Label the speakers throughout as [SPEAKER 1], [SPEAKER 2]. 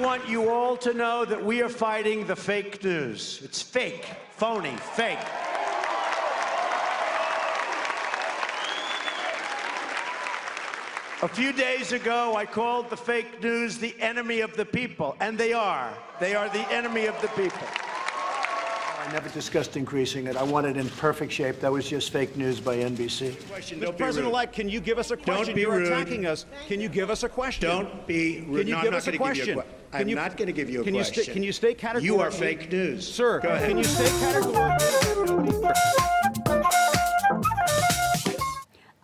[SPEAKER 1] want you all to know that we are fighting the fake news. It's fake, phony, fake. A few days ago, I called the fake news the enemy of the people, and they are. They are the enemy of the people.
[SPEAKER 2] I never discussed increasing it. I want it in perfect shape. That was just fake news by NBC.
[SPEAKER 3] Mr. President-elect, can you give us a question?
[SPEAKER 1] Don't be
[SPEAKER 3] You're
[SPEAKER 1] rude.
[SPEAKER 3] attacking us. Can you give us a question?
[SPEAKER 1] Don't be rude.
[SPEAKER 3] Can you
[SPEAKER 1] No,
[SPEAKER 3] give
[SPEAKER 1] I'm
[SPEAKER 3] us
[SPEAKER 1] not
[SPEAKER 3] a
[SPEAKER 1] going to give you a
[SPEAKER 3] question?
[SPEAKER 1] question. I'm not going to give you a
[SPEAKER 3] can
[SPEAKER 1] question.
[SPEAKER 3] Can you state categorically?
[SPEAKER 1] You are fake news.
[SPEAKER 3] Sir,
[SPEAKER 1] go ahead.
[SPEAKER 3] Can you state categorically?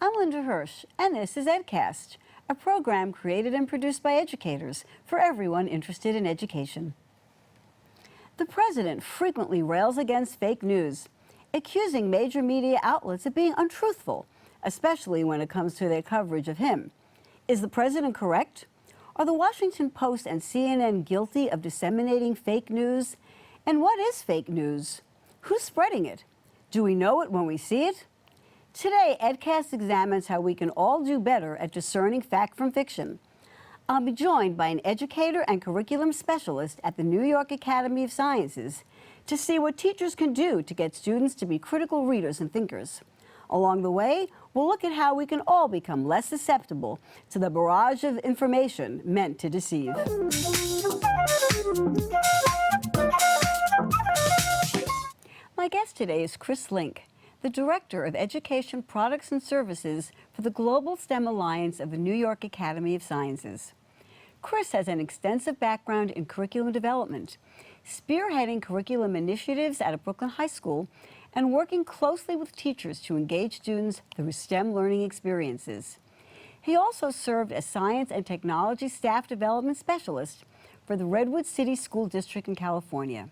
[SPEAKER 4] I'm Linda Hirsch, and this is EdCast, a program created and produced by educators for everyone interested in education. The president frequently rails against fake news, accusing major media outlets of being untruthful, especially when it comes to their coverage of him. Is the president correct? Are the Washington Post and CNN guilty of disseminating fake news? And what is fake news? Who's spreading it? Do we know it when we see it? Today, EdCast examines how we can all do better at discerning fact from fiction. I'll be joined by an educator and curriculum specialist at the New York Academy of Sciences to see what teachers can do to get students to be critical readers and thinkers. Along the way, we'll look at how we can all become less susceptible to the barrage of information meant to deceive. My guest today is Chris Link, the Director of Education Products and Services for the Global STEM Alliance of the New York Academy of Sciences. Chris has an extensive background in curriculum development, spearheading curriculum initiatives at a Brooklyn high school and working closely with teachers to engage students through STEM learning experiences. He also served as Science and Technology Staff Development Specialist for the Redwood City School District in California.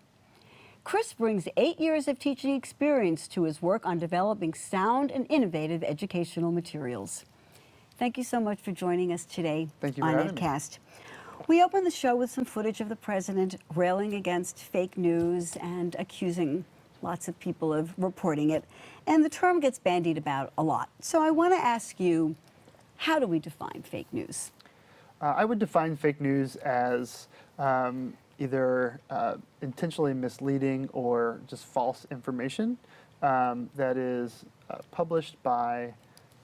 [SPEAKER 4] Chris brings 8 years of teaching experience to his work on developing sound and innovative educational materials. Thank you so much for joining us today on EdCast. We opened the show with some footage of the president railing against fake news and accusing lots of people of reporting it. And the term gets bandied about a lot. So I want to ask you, how do we define fake news?
[SPEAKER 5] I would define fake news as either intentionally misleading or just false information that is published by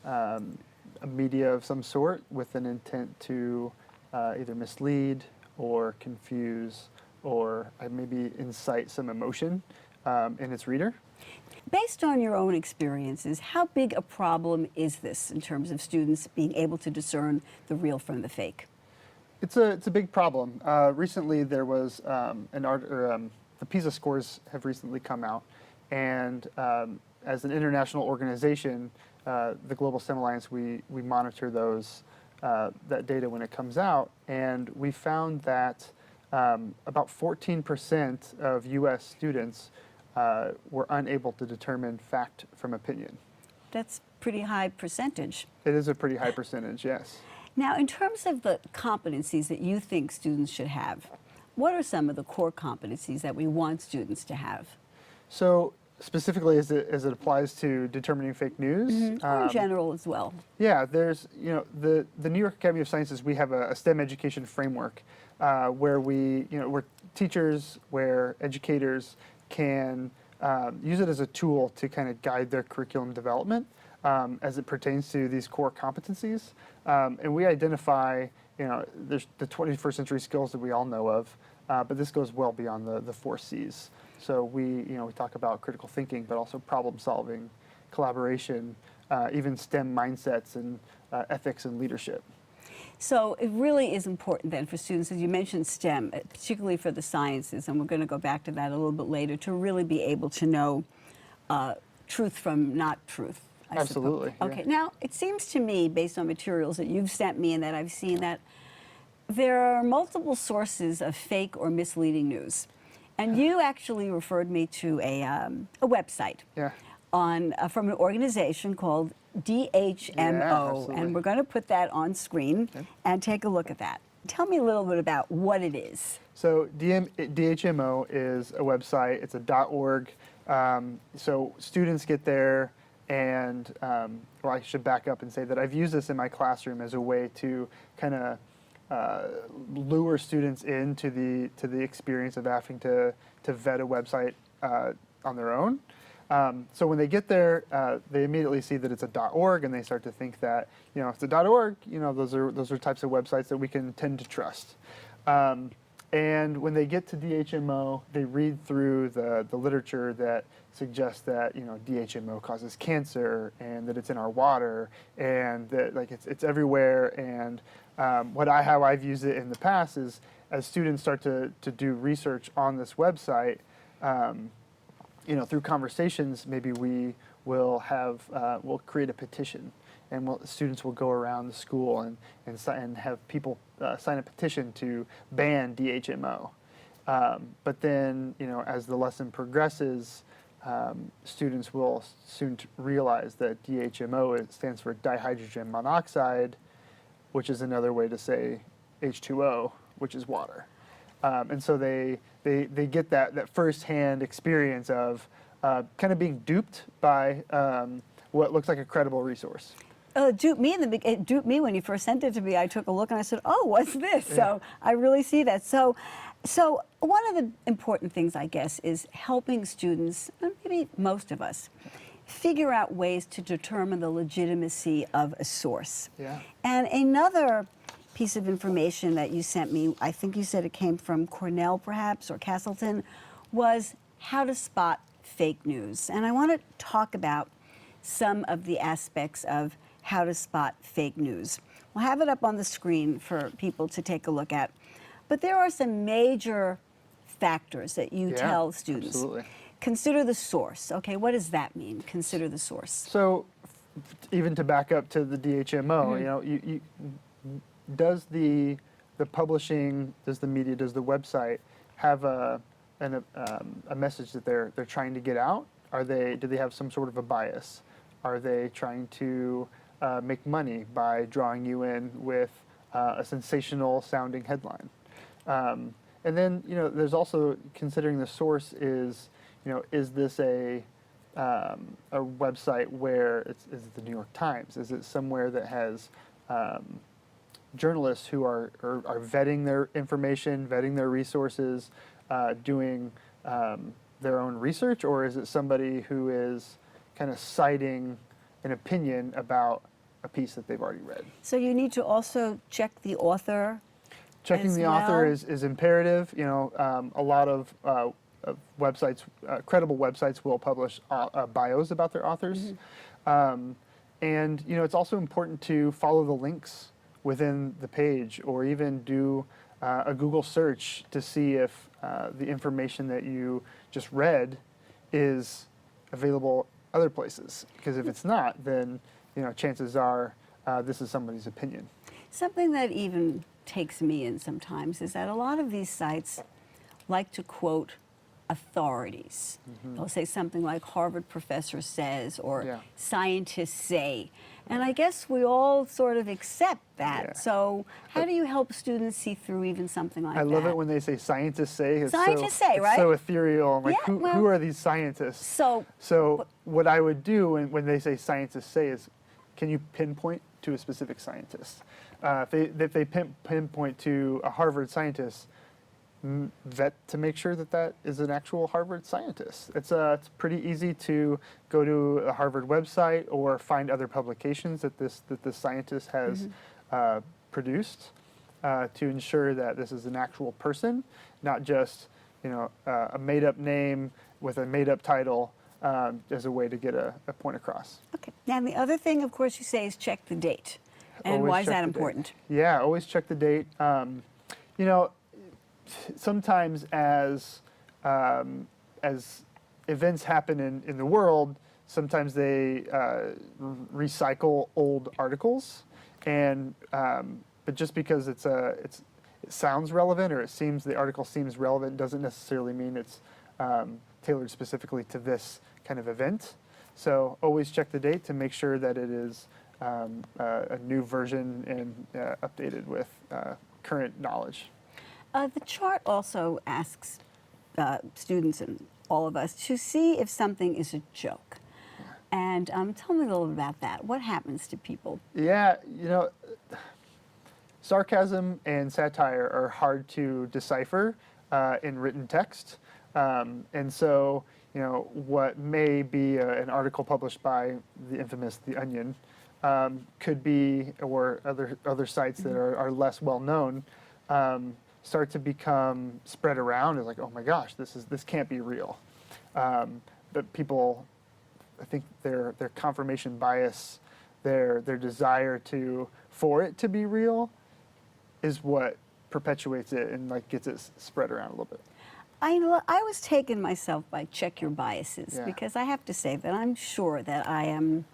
[SPEAKER 5] a media of some sort with an intent to either mislead or confuse or maybe incite some emotion in its reader.
[SPEAKER 4] Based on your own experiences, how big a problem is this in terms of students being able to discern the real from the fake?
[SPEAKER 5] It's a big problem. Recently, there was the PISA scores have recently come out, and as an international organization, the Global STEM Alliance, we monitor that data when it comes out, and we found that about 14% of U.S. students were unable to determine fact from opinion.
[SPEAKER 4] That's a pretty high percentage.
[SPEAKER 5] It is a pretty high percentage, yes.
[SPEAKER 4] Now, in terms of the competencies that you think students should have, what are some of the core competencies that we want students to have?
[SPEAKER 5] So specifically as it applies to determining fake news?
[SPEAKER 4] Or in general as well.
[SPEAKER 5] Yeah, there's, the New York Academy of Sciences, we have a STEM education framework where where teachers, where educators can use it as a tool to kind of guide their curriculum development as it pertains to these core competencies. And we identify, there's the 21st century skills that we all know of, but this goes well beyond the 4 C's. So we talk about critical thinking, but also problem solving, collaboration, even STEM mindsets and ethics and leadership.
[SPEAKER 4] So it really is important then for students, as you mentioned STEM, particularly for the sciences, and we're going to go back to that a little bit later, to really be able to know truth from not truth.
[SPEAKER 5] Absolutely.
[SPEAKER 4] Okay, now it seems to me, based on materials that you've sent me and that I've seen, that there are multiple sources of fake or misleading news. And you actually referred me to a website from an organization called DHMO, and we're going to put that on screen and take a look at that. Tell me a little bit about what it is.
[SPEAKER 5] So DHMO is a website. It's a .org. So students get there, and well, I should back up and say that I've used this in my classroom as a way to kind of lure students into the experience of having to vet a website on their own. So when they get there, they immediately see that it's a .org, and they start to think that, you know, if it's a .org, you know, those are types of websites that we can tend to trust. And when they get to DHMO, they read through the literature that suggests that, you know, DHMO causes cancer, and that it's in our water, and that, like, it's everywhere. And how I've used it in the past is, as students start to do research on this website, you know, through conversations, maybe we will we'll create a petition, and students will go around the school and have people sign a petition to ban DHMO. But then, you know, as the lesson progresses, students will soon realize that DHMO stands for dihydrogen monoxide, which is another way to say H2O, which is water. And so they get that firsthand experience of kind of being duped by what looks like a credible resource.
[SPEAKER 4] It duped me when you first sent it to me. I took a look and I said, "Oh, what's this?" Yeah. So I really see that. So one of the important things, I guess, is helping students, and maybe most of us, figure out ways to determine the legitimacy of a source.
[SPEAKER 5] Yeah.
[SPEAKER 4] And another piece of information that you sent me, I think you said it came from Cornell perhaps, or Castleton, was how to spot fake news. And I want to talk about some of the aspects of how to spot fake news. We'll have it up on the screen for people to take a look at. But there are some major factors that you tell students.
[SPEAKER 5] Absolutely.
[SPEAKER 4] Consider the source. Okay, what does that mean, consider the source?
[SPEAKER 5] So even to back up to the DHMO, you know, does the publishing, does the media, does the website have a message that they're trying to get out? Do they have some sort of a bias? Are they trying to make money by drawing you in with a sensational sounding headline? And then, you know, there's also considering the source is, you know, is this a website where is it the New York Times? Is it somewhere that has journalists who are vetting their information, vetting their resources, doing their own research, or is it somebody who is kind of citing an opinion about a piece that they've already read?
[SPEAKER 4] So you need to also check the author.
[SPEAKER 5] Checking the author is imperative. You know, a lot of websites, credible websites, will publish bios about their authors. And, you know, it's also important to follow the links within the page, or even do a Google search to see if the information that you just read is available other places. Because if it's not, then, you know, chances are this is somebody's opinion.
[SPEAKER 4] Something that even takes me in sometimes is that a lot of these sites like to quote authorities. They'll say something like Harvard professor says, or scientists say. And I guess we all sort of accept that.
[SPEAKER 5] Yeah.
[SPEAKER 4] So how do you help students see through even something like that?
[SPEAKER 5] I love it when they say scientists say. It's
[SPEAKER 4] scientists say,
[SPEAKER 5] it's
[SPEAKER 4] right?
[SPEAKER 5] so ethereal. I'm like,
[SPEAKER 4] Yeah,
[SPEAKER 5] who are these scientists?
[SPEAKER 4] So
[SPEAKER 5] what I would do when they say scientists say is, can you pinpoint to a specific scientist? If they pinpoint to a Harvard scientist, vet to make sure that is an actual Harvard scientist. It's pretty easy to go to a Harvard website or find other publications that this scientist has produced to ensure that this is an actual person, not just, you know, a made-up name with a made-up title as a way to get a point across.
[SPEAKER 4] Okay. Now the other thing, of course, you say is check the date. And
[SPEAKER 5] Always
[SPEAKER 4] why is
[SPEAKER 5] check
[SPEAKER 4] that
[SPEAKER 5] the
[SPEAKER 4] important?
[SPEAKER 5] date. Yeah, always check the date. You know, sometimes as events happen in the world, sometimes they recycle old articles, and but just because it sounds relevant, or the article seems relevant, doesn't necessarily mean it's tailored specifically to this kind of event. So always check the date to make sure that it is a new version and updated with current knowledge.
[SPEAKER 4] The chart also asks students and all of us to see if something is a joke. And tell me a little about that. What happens to people?
[SPEAKER 5] Yeah, you know, sarcasm and satire are hard to decipher in written text. And so, what may be an article published by the infamous The Onion could be, or other sites that are less well known, start to become spread around as like, oh my gosh, this can't be real. But people, I think their confirmation bias, their desire for it to be real, is what perpetuates it and like gets it spread around a little bit.
[SPEAKER 4] I was taken myself by check your biases,
[SPEAKER 5] Yeah.
[SPEAKER 4] because I have to say that I'm sure that I am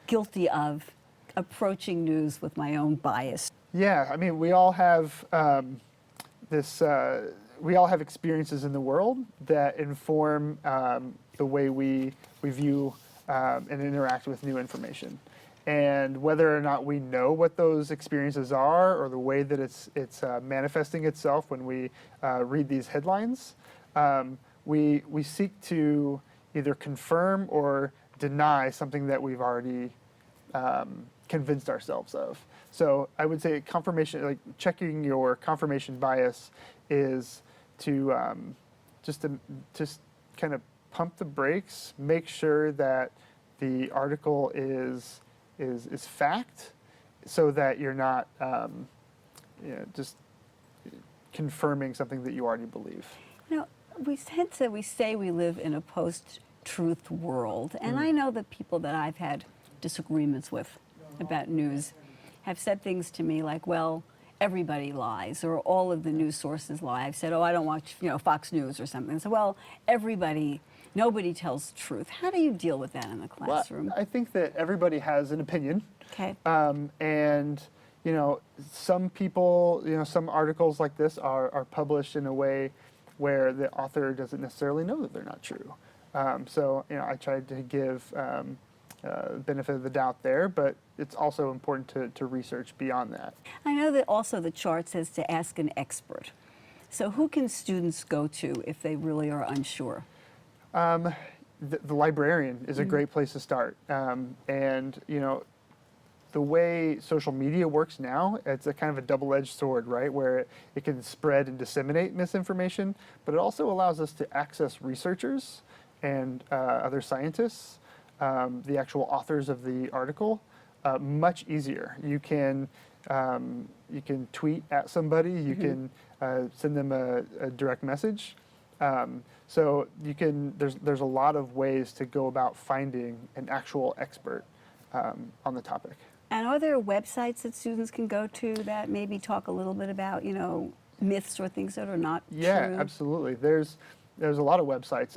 [SPEAKER 4] guilty of approaching news with my own bias.
[SPEAKER 5] Yeah, I mean, we all have we all have experiences in the world that inform the way we view and interact with new information. And whether or not we know what those experiences are, or the way that it's manifesting itself when we read these headlines, we seek to either confirm or deny something that we've already convinced ourselves of. So I would say confirmation, like checking your confirmation bias, is to just kind of pump the brakes, make sure that the article is fact, so that you're not just confirming something that you already believe.
[SPEAKER 4] We say we live in a post-truth world, and I know that people that I've had disagreements with about news have said things to me like, well, everybody lies, or all of the news sources lie. I've said, oh, I don't watch Fox News or something. So, well, nobody tells the truth. How do you deal with that in the classroom?
[SPEAKER 5] Well, I think that everybody has an opinion.
[SPEAKER 4] Okay.
[SPEAKER 5] And some people, some articles like this are published in a way where the author doesn't necessarily know that they're not true. So I tried to give benefit of the doubt there, but it's also important to research beyond that.
[SPEAKER 4] I know that also the chart says to ask an expert. So who can students go to if they really are unsure?
[SPEAKER 5] The librarian is a great place to start. And the way social media works now, it's a kind of a double-edged sword, right? Where it can spread and disseminate misinformation, but it also allows us to access researchers and other scientists, the actual authors of the article, much easier. You can tweet at somebody, you can send them a direct message. So there's a lot of ways to go about finding an actual expert on the topic.
[SPEAKER 4] And are there websites that students can go to that maybe talk a little bit about, myths or things that are not true?
[SPEAKER 5] Yeah, absolutely. There's a lot of websites.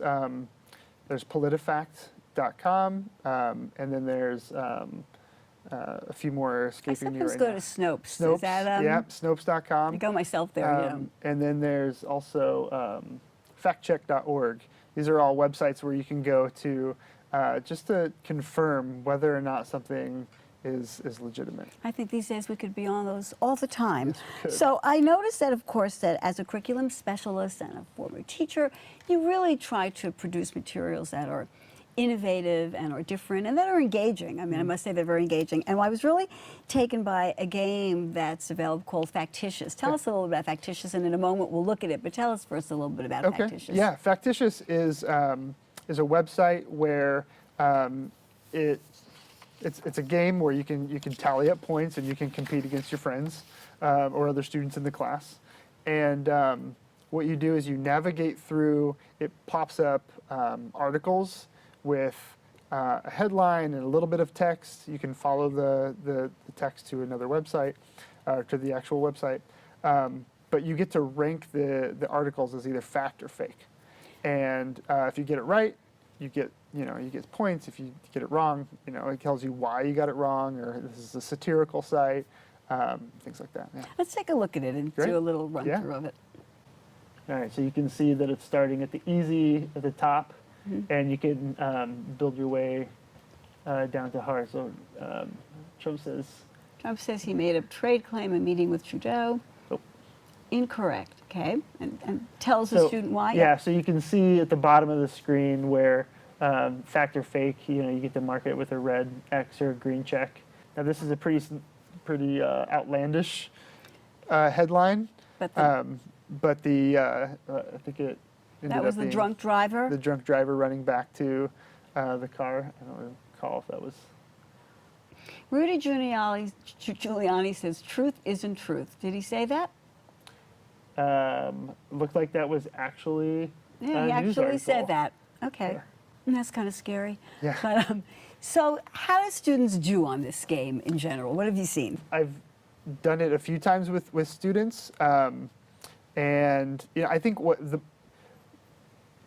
[SPEAKER 5] There's politifact.com, and then there's a few more escaping me right now.
[SPEAKER 4] I sometimes go to Snopes.
[SPEAKER 5] Snopes,
[SPEAKER 4] Is that,
[SPEAKER 5] yeah, Snopes.com.
[SPEAKER 4] I go myself there,
[SPEAKER 5] And then there's also factcheck.org. These are all websites where you can go to just to confirm whether or not something is legitimate.
[SPEAKER 4] I think these days we could be on those all the time.
[SPEAKER 5] Yes, we could.
[SPEAKER 4] So I noticed that, of course, that as a curriculum specialist and a former teacher, you really try to produce materials that are innovative and are different and that are engaging. I mean, I must say they're very engaging. And I was really taken by a game that's available called Factitious. Tell us a little about Factitious, and in a moment we'll look at it, but tell us first a little bit about Factitious.
[SPEAKER 5] Yeah, Factitious is a website where it's a game where you can tally up points and you can compete against your friends or other students in the class. And what you do is you navigate through, it pops up articles with a headline and a little bit of text. You can follow the text to another website, to the actual website. But you get to rank the articles as either fact or fake. And if you get it right, you get points. If you get it wrong, it tells you why you got it wrong, or this is a satirical site, things like that. Yeah.
[SPEAKER 4] Let's take a look at it and do a little run through of it.
[SPEAKER 5] All right, so you can see that it's starting at the easy at the top, and you can build your way down to hard. So Trump says
[SPEAKER 4] he made a trade claim in meeting with Trudeau.
[SPEAKER 5] Oh.
[SPEAKER 4] Incorrect, okay? And tells the student why.
[SPEAKER 5] Yeah, so you can see at the bottom of the screen where fact or fake, you get to mark it with a red X or a green check. Now this is a pretty pretty outlandish headline.
[SPEAKER 4] But
[SPEAKER 5] But I think it ended
[SPEAKER 4] that was
[SPEAKER 5] up
[SPEAKER 4] the
[SPEAKER 5] being
[SPEAKER 4] drunk driver?
[SPEAKER 5] the drunk driver running back to the car. I don't recall if that was.
[SPEAKER 4] Rudy Giuliani says truth isn't truth. Did he say that?
[SPEAKER 5] Looked like that was actually.
[SPEAKER 4] Yeah, he
[SPEAKER 5] a news
[SPEAKER 4] actually said
[SPEAKER 5] article.
[SPEAKER 4] that. Okay. That's kind of scary.
[SPEAKER 5] Yeah.
[SPEAKER 4] But, so how do students do on this game in general? What have you seen?
[SPEAKER 5] I've done it a few times with students, and I think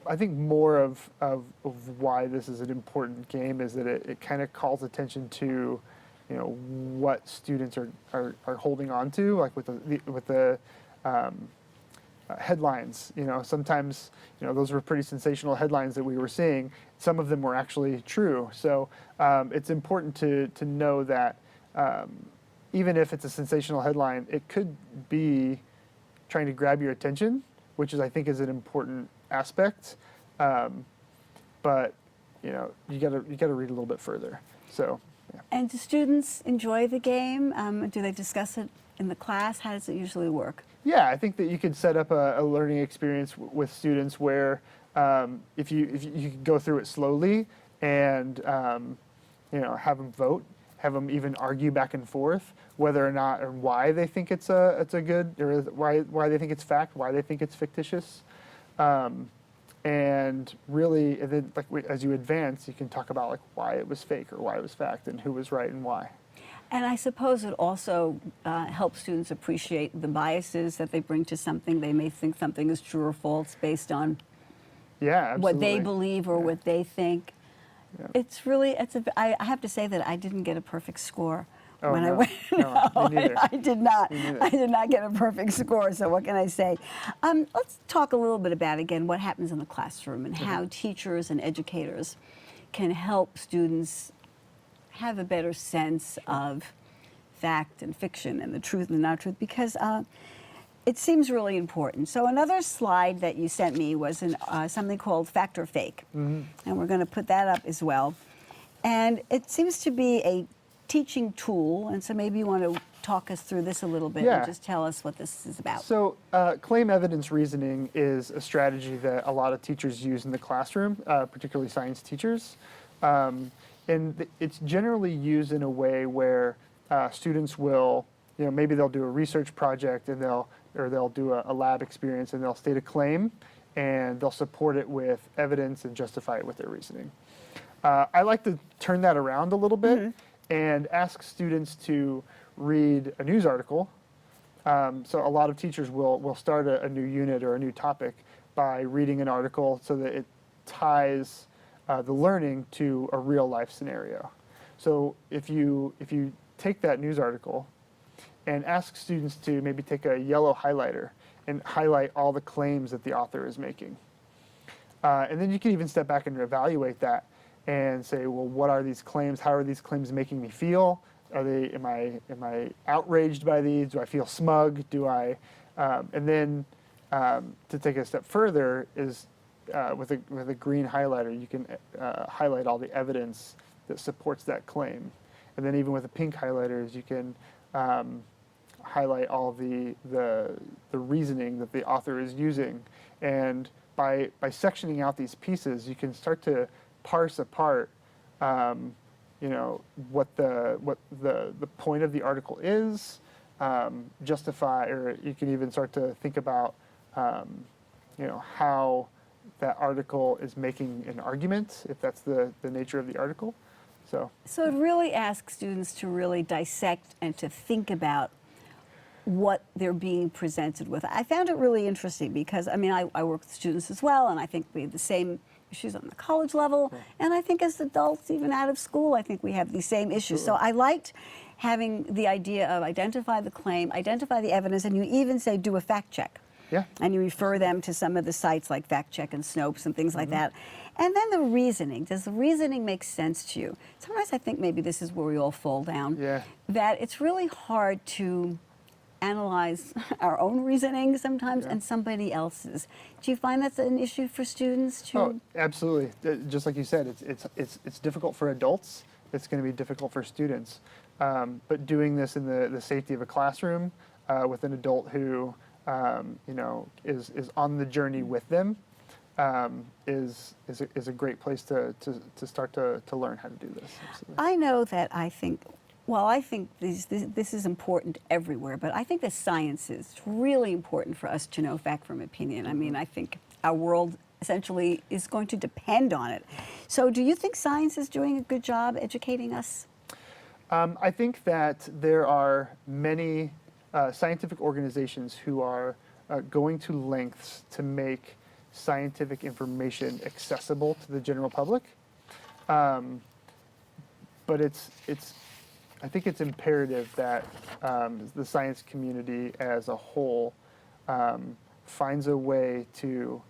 [SPEAKER 5] I think more of why this is an important game is that it kind of calls attention to, what students are holding on to, like with the headlines. Sometimes those were pretty sensational headlines that we were seeing. Some of them were actually true. So it's important to know that even if it's a sensational headline, it could be trying to grab your attention, which I think is an important aspect. But you got to read a little bit further. So. Yeah.
[SPEAKER 4] And do students enjoy the game? Do they discuss it in the class? How does it usually work?
[SPEAKER 5] Yeah, I think that you could set up a learning experience with students where if you could go through it slowly and have them vote, have them even argue back and forth whether or not or why they think it's a good, or why they think it's fact, why they think it's fictitious. And really, and then as you advance, you can talk about why it was fake or why it was fact and who was right and why.
[SPEAKER 4] And I suppose it also helps students appreciate the biases that they bring to something. They may think something is true or false based on what they believe or what they think. Yeah. It's really, I have to say that I didn't get a perfect score.
[SPEAKER 5] Oh,
[SPEAKER 4] when
[SPEAKER 5] no.
[SPEAKER 4] I went, I did not. I did not get a perfect score. So what can I say? Let's talk a little bit about again what happens in the classroom and how teachers and educators can help students have a better sense of fact and fiction and the truth and not truth, because it seems really important. So another slide that you sent me was something called fact or fake, and we're going to put that up as well. And it seems to be a teaching tool, and so maybe you want to talk us through this a little bit and just tell us what this is about.
[SPEAKER 5] So claim evidence reasoning is a strategy that a lot of teachers use in the classroom, particularly science teachers. And it's generally used in a way where students will, maybe they'll do a research project and they'll do a lab experience and they'll state a claim and they'll support it with evidence and justify it with their reasoning. I like to turn that around a little bit and ask students to read a news article. So a lot of teachers will start a new unit or a new topic by reading an article so that it ties the learning to a real life scenario. So if you take that news article and ask students to maybe take a yellow highlighter and highlight all the claims that the author is making. And then you can even step back and evaluate that and say, well, what are these claims? How are these claims making me feel? Am I outraged by these? Do I feel smug? And then to take it a step further is with a green highlighter, you can highlight all the evidence that supports that claim. And then even with the pink highlighters, you can highlight all the reasoning that the author is using. And by sectioning out these pieces, you can start to parse apart, what the point of the article is, justify, or you can even start to think about, how that article is making an argument, if that's the nature of the article. So
[SPEAKER 4] it really asks students to really dissect and to think about what they're being presented with. I found it really interesting because, I work with students as well, and I think we have the same issues on the college level, and I think as adults, even out of school, I think we have these same issues. So I liked having the idea of identify the claim, identify the evidence, and you even say do a fact check.
[SPEAKER 5] Yeah.
[SPEAKER 4] And you refer them to some of the sites like Fact Check and Snopes and things like that. And then the reasoning. Does the reasoning make sense to you? Sometimes I think maybe this is where we all fall down.
[SPEAKER 5] Yeah.
[SPEAKER 4] That it's really hard to analyze our own reasoning sometimes and somebody else's. Do you find that's an issue for students too?
[SPEAKER 5] Oh, absolutely. Just like you said, it's difficult for adults. It's going to be difficult for students. but doing this in the safety of a classroom with an adult who is on the journey with them is a great place to start to learn how to do this. Absolutely.
[SPEAKER 4] I know that I think this is important everywhere, but I think that science is really important for us to know fact from opinion. I mean, I think our world essentially is going to depend on it. So do you think science is doing a good job educating us?
[SPEAKER 5] I think that there are many scientific organizations who are going to lengths to make scientific information accessible to the general public. But I think it's imperative that the science community as a whole finds a way to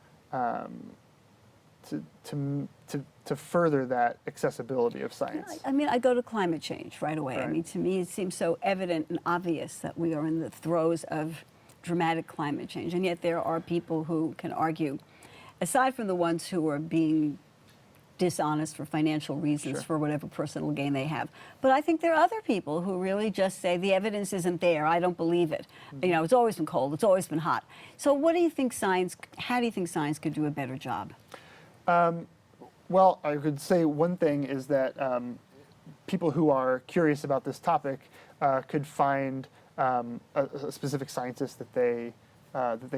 [SPEAKER 5] further that accessibility of science.
[SPEAKER 4] I mean, I go to climate change right away.
[SPEAKER 5] Right.
[SPEAKER 4] I mean, to me, it seems so evident and obvious that we are in the throes of dramatic climate change, and yet there are people who can argue, aside from the ones who are being dishonest for financial reasons,
[SPEAKER 5] Sure.
[SPEAKER 4] for whatever personal gain they have. But I think there are other people who really just say the evidence isn't there, I don't believe it. You know, it's always been cold, it's always been hot. So how do you think science could do a better job?
[SPEAKER 5] Well, I could say one thing is that people who are curious about this topic could find a specific scientist that they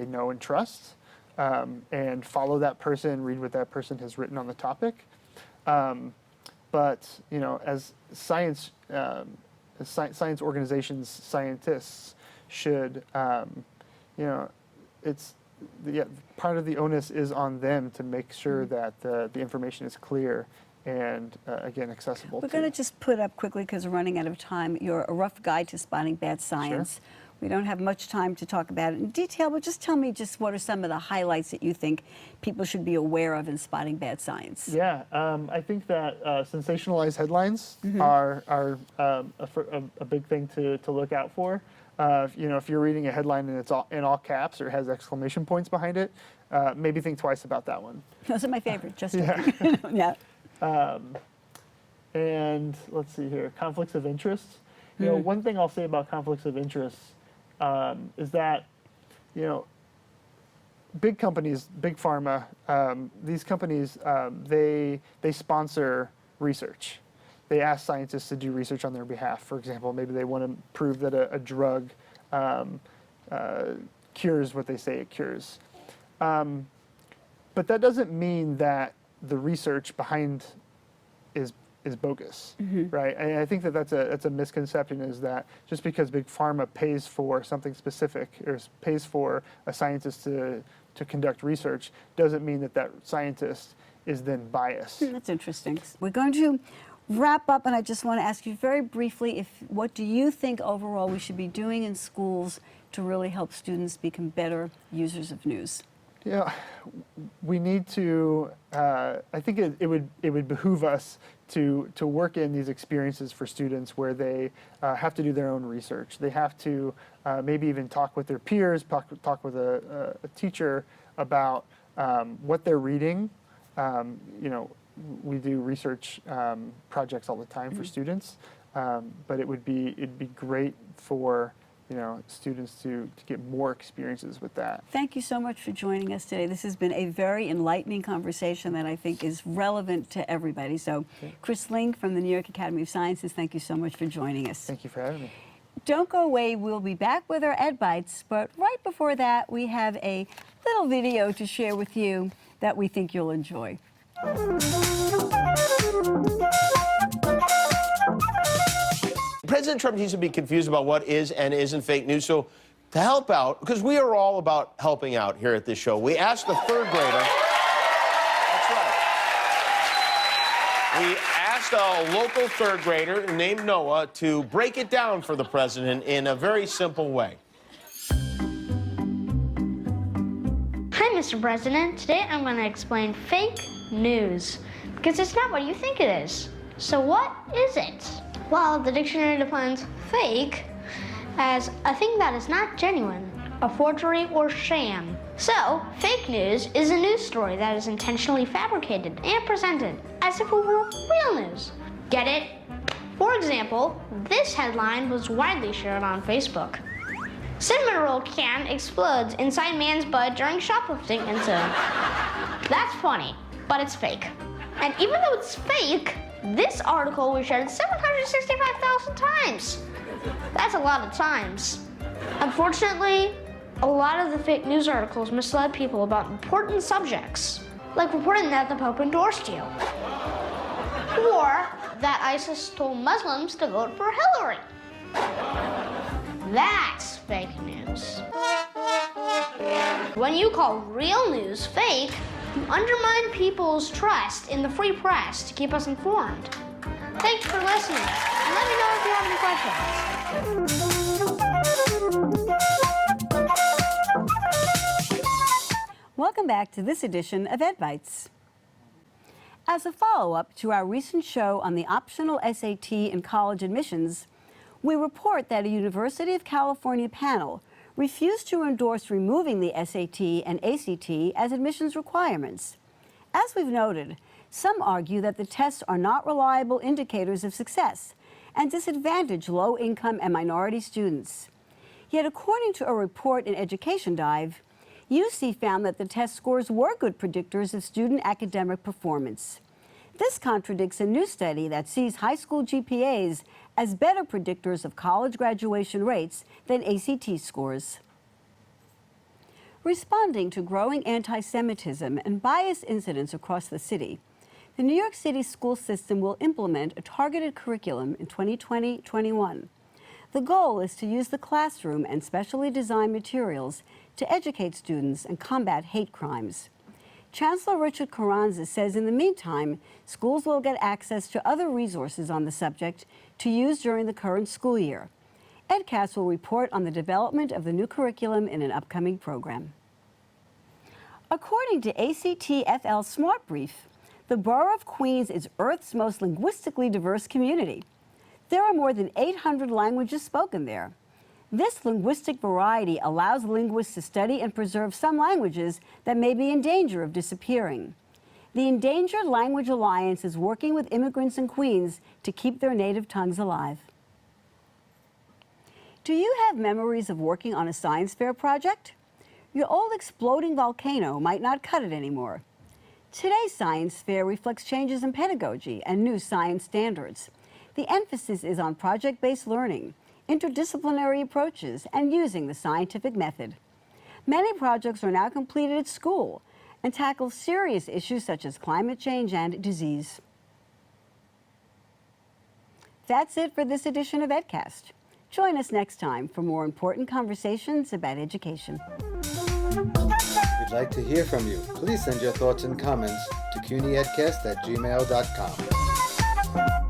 [SPEAKER 5] know and trust, and follow that person, read what that person has written on the topic. But you know, as science organizations, scientists should, part of the onus is on them to make sure that the information is clear and again accessible.
[SPEAKER 4] We're going to just put up quickly, because we're running out of time, A Rough Guide to Spotting Bad Science.
[SPEAKER 5] Sure.
[SPEAKER 4] We don't have much time to talk about it in detail, but just tell me what are some of the highlights that you think people should be aware of in spotting bad science?
[SPEAKER 5] Yeah, I think that sensationalized headlines are a big thing to look out for. If you're reading a headline and it's in all caps or has exclamation points behind it, maybe think twice about that one.
[SPEAKER 4] Those are my favorite, just
[SPEAKER 5] Yeah.
[SPEAKER 4] yeah.
[SPEAKER 5] And let's see here, conflicts of interest. One thing I'll say about conflicts of interest is that, big companies, big pharma, these companies, they sponsor research. They ask scientists to do research on their behalf. For example, maybe they want to prove that a drug cures what they say it cures. But that doesn't mean that the research behind is bogus, right? And I think that that's a misconception, is that just because big pharma pays for something specific or pays for a scientist to conduct research doesn't mean that scientist is then biased.
[SPEAKER 4] That's interesting. We're going to wrap up, and I just want to ask you very briefly, what do you think overall we should be doing in schools to really help students become better users of news?
[SPEAKER 5] Yeah, we need to. I think it would behoove us to work in these experiences for students where they have to do their own research. They have to maybe even talk with their peers, talk with a teacher about what they're reading. We do research projects all the time for students, but it'd be great for students to get more experiences with that.
[SPEAKER 4] Thank you so much for joining us today. This has been a very enlightening conversation that I think is relevant to everybody. So, Chris Link from the New York Academy of Sciences, thank you so much for joining us.
[SPEAKER 5] Thank you for having me.
[SPEAKER 4] Don't go away. We'll be back with our Ed Bites, but right before that, we have a little video to share with you that we think you'll enjoy.
[SPEAKER 6] President Trump needs to be confused about what is and isn't fake news. So to help out, because we are all about helping out here at this show, we asked a third grader. That's right. We asked a local third grader named Noah to break it down for the president in a very simple way.
[SPEAKER 7] Hi, Mr. President. Today I'm going to explain fake news, because it's not what you think it is. So what is it? Well, the dictionary defines fake as a thing that is not genuine, a forgery or sham. So, fake news is a news story that is intentionally fabricated and presented as if it were real news. Get it? For example, this headline was widely shared on Facebook. Cinnamon roll can explodes inside man's butt during shoplifting incident. That's funny, but it's fake. And even though it's fake, this article was shared 765,000 times. That's a lot of times. Unfortunately, a lot of the fake news articles misled people about important subjects, like reporting that the Pope endorsed you, or that ISIS told Muslims to vote for Hillary. That's fake news. When you call real news fake, you undermine people's trust in the free press to keep us informed. Thanks for listening, and let me know if you have any questions.
[SPEAKER 4] Welcome back to this edition of EdBites. As a follow-up to our recent show on the optional SAT in college admissions, we report that a University of California panel refused to endorse removing the SAT and ACT as admissions requirements. As we've noted, some argue that the tests are not reliable indicators of success and disadvantage low-income and minority students. Yet, according to a report in Education Dive, UC found that the test scores were good predictors of student academic performance. This contradicts a new study that sees high school GPAs as better predictors of college graduation rates than ACT scores. Responding to growing anti-Semitism and bias incidents across the city, the New York City school system will implement a targeted curriculum in 2020-21. The goal is to use the classroom and specially designed materials to educate students and combat hate crimes. Chancellor Richard Carranza says in the meantime, schools will get access to other resources on the subject to use during the current school year. EdCast will report on the development of the new curriculum in an upcoming program. According to ACT-FL Smart Brief, the borough of Queens is Earth's most linguistically diverse community. There are more than 800 languages spoken there. This linguistic variety allows linguists to study and preserve some languages that may be in danger of disappearing. The Endangered Language Alliance is working with immigrants in Queens to keep their native tongues alive. Do you have memories of working on a science fair project? Your old exploding volcano might not cut it anymore. Today's science fair reflects changes in pedagogy and new science standards. The emphasis is on project-based learning, interdisciplinary approaches, and using the scientific method. Many projects are now completed at school and tackle serious issues such as climate change and disease. That's it for this edition of EdCast. Join us next time for more important conversations about education.
[SPEAKER 8] We'd like to hear from you. Please send your thoughts and comments to CUNYEdcast@gmail.com.